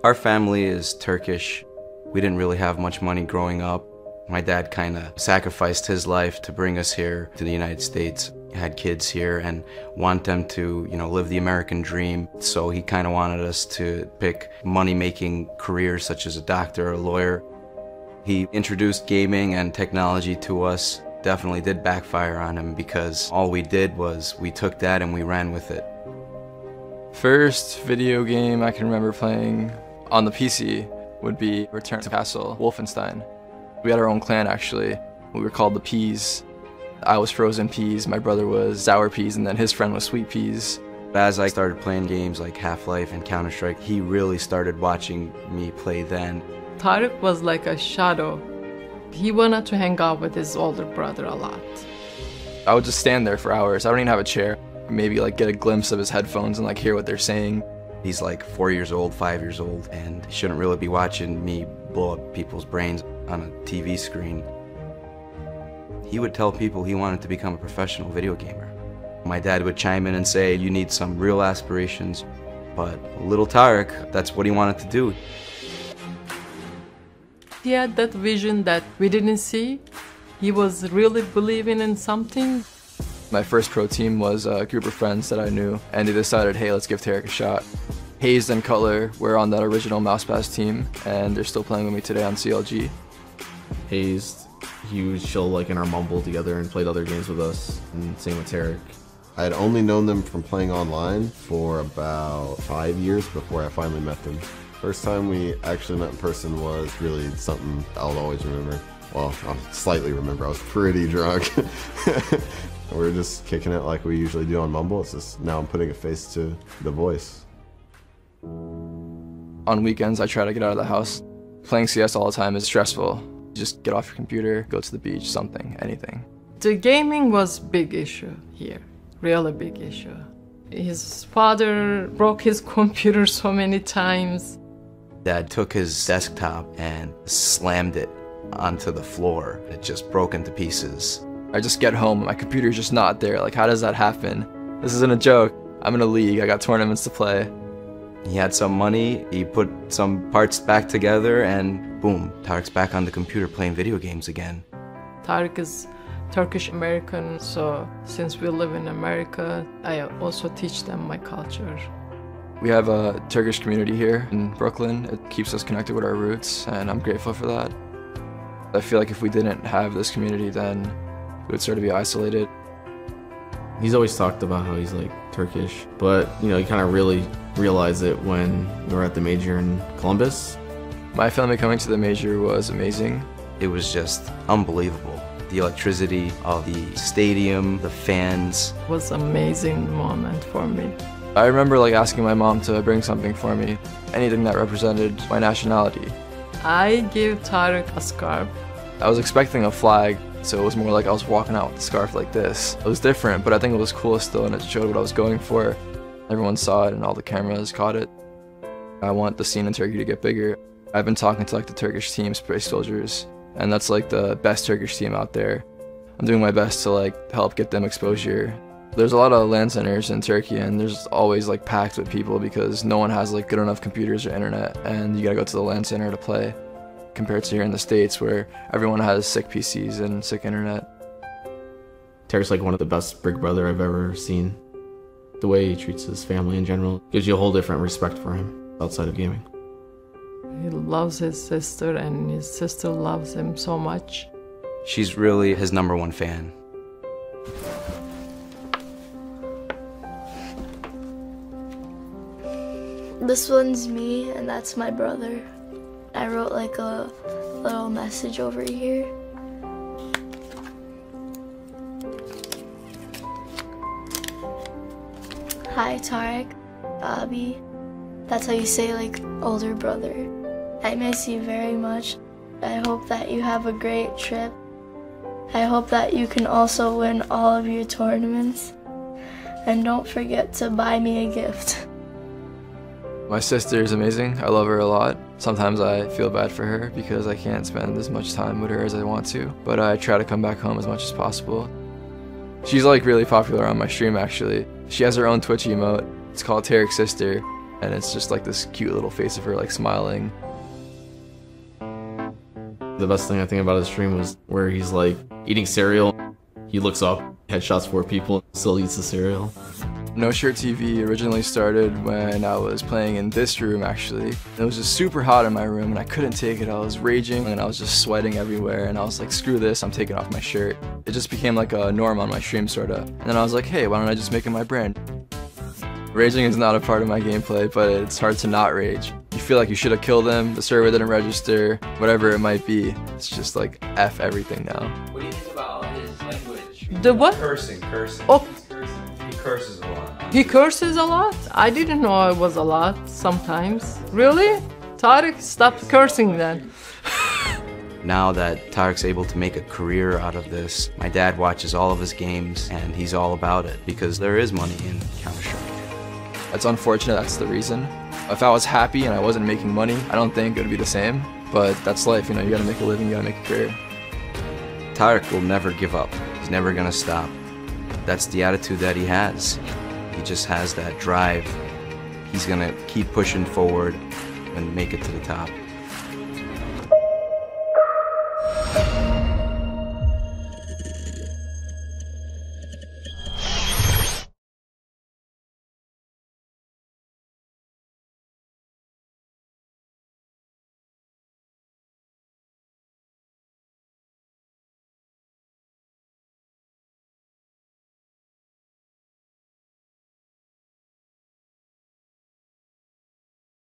Our family is Turkish. We didn't really have much money growing up. My dad kind of sacrificed his life to bring us here to the United States. He had kids here and want them to, live the American dream. So he kind of wanted us to pick money-making careers such as a doctor or a lawyer. He introduced gaming and technology to us. Definitely did backfire on him because all we did was we took that and we ran with it. First video game I can remember playing on the PC would be Return to Castle, Wolfenstein. We had our own clan actually. We were called the Peas. I was frozen peas, my brother was sour peas, and then his friend was sweet peas. As I started playing games like Half-Life and Counter-Strike, he really started watching me play then. Tarık was like a shadow. He wanted to hang out with his older brother a lot. I would just stand there for hours. I don't even have a chair. Maybe get a glimpse of his headphones and hear what they're saying. He's 4 years old, 5 years old, and he shouldn't really be watching me blow up people's brains on a TV screen. He would tell people he wanted to become a professional video gamer. My dad would chime in and say, you need some real aspirations, but little Tarık, that's what he wanted to do. He had that vision that we didn't see. He was really believing in something. My first pro team was a group of friends that I knew, and they decided, hey, let's give Tarık a shot. Hayes and Cutler were on that original Mousepass team, and they're still playing with me today on CLG. Hayes, he would chill in our mumble together and played other games with us, and same with Tarık. I had only known them from playing online for about 5 years before I finally met them. First time we actually met in person was really something I'll always remember. Well, I'll slightly remember. I was pretty drunk. We were just kicking it like we usually do on Mumble. It's just now I'm putting a face to the voice. On weekends, I try to get out of the house. Playing CS all the time is stressful. Just get off your computer, go to the beach, something, anything. The gaming was a big issue here, really big issue. His father broke his computer so many times. Dad took his desktop and slammed it onto the floor. It just broke into pieces. I just get home, my computer's just not there. How does that happen? This isn't a joke. I'm in a league, I got tournaments to play. He had some money, he put some parts back together, and boom, Tarık's back on the computer playing video games again. Tarık is Turkish American, so since we live in America, I also teach them my culture. We have a Turkish community here in Brooklyn. It keeps us connected with our roots, and I'm grateful for that. I feel like if we didn't have this community, then we would sort of be isolated. He's always talked about how he's Turkish, but you kind of really realize it when we were at the major in Columbus. My family coming to the major was amazing. It was just unbelievable. The electricity of the stadium, the fans. It was an amazing moment for me. I remember asking my mom to bring something for me, anything that represented my nationality. I gave Tarık a scarf. I was expecting a flag, so it was more I was walking out with the scarf like this. It was different, but I think it was cool still, and it showed what I was going for. Everyone saw it and all the cameras caught it. I want the scene in Turkey to get bigger. I've been talking to the Turkish team, Space Soldiers, and that's the best Turkish team out there. I'm doing my best to help get them exposure. There's a lot of LAN centers in Turkey, and there's always packed with people because no one has good enough computers or internet, and you gotta go to the LAN center to play. Compared to here in the States where everyone has sick PCs and sick internet. Tarık's one of the best big brother I've ever seen. The way he treats his family in general gives you a whole different respect for him outside of gaming. He loves his sister, and his sister loves him so much. She's really his #1 fan. This one's me, and that's my brother. I wrote a little message over here. Hi Tarık, Abi. That's how you say older brother. I miss you very much. I hope that you have a great trip. I hope that you can also win all of your tournaments. And don't forget to buy me a gift. My sister is amazing. I love her a lot. Sometimes I feel bad for her because I can't spend as much time with her as I want to, but I try to come back home as much as possible. She's really popular on my stream actually. She has her own Twitch emote. It's called Tarık's Sister. And it's just like this cute little face of her like smiling. The best thing I think about his stream was where he's like eating cereal. He looks up, headshots 4 people, still eats the cereal. No Shirt TV originally started when I was playing in this room actually. It was just super hot in my room and I couldn't take it. I was raging and I was just sweating everywhere and I was like, screw this, I'm taking off my shirt. It just became like a norm on my stream sorta. And then I was like, hey, why don't I just make it my brand? Raging is not a part of my gameplay, but it's hard to not rage. You feel like you should have killed him, the server didn't register, whatever it might be. It's just like F everything now. What do you think about his language? The what? Cursing. Oh, He curses a lot. he curses a lot? I didn't know it was a lot sometimes. Really? Tarık, stop cursing then. Now that Tarık's able to make a career out of this, my dad watches all of his games and he's all about it because there is money in Counter-Strike. It's unfortunate that's the reason. If I was happy and I wasn't making money, I don't think it would be the same. But that's life, you know, you gotta make a living, you gotta make a career. Tarık will never give up. He's never gonna stop. That's the attitude that he has. He just has that drive. He's gonna keep pushing forward and make it to the top.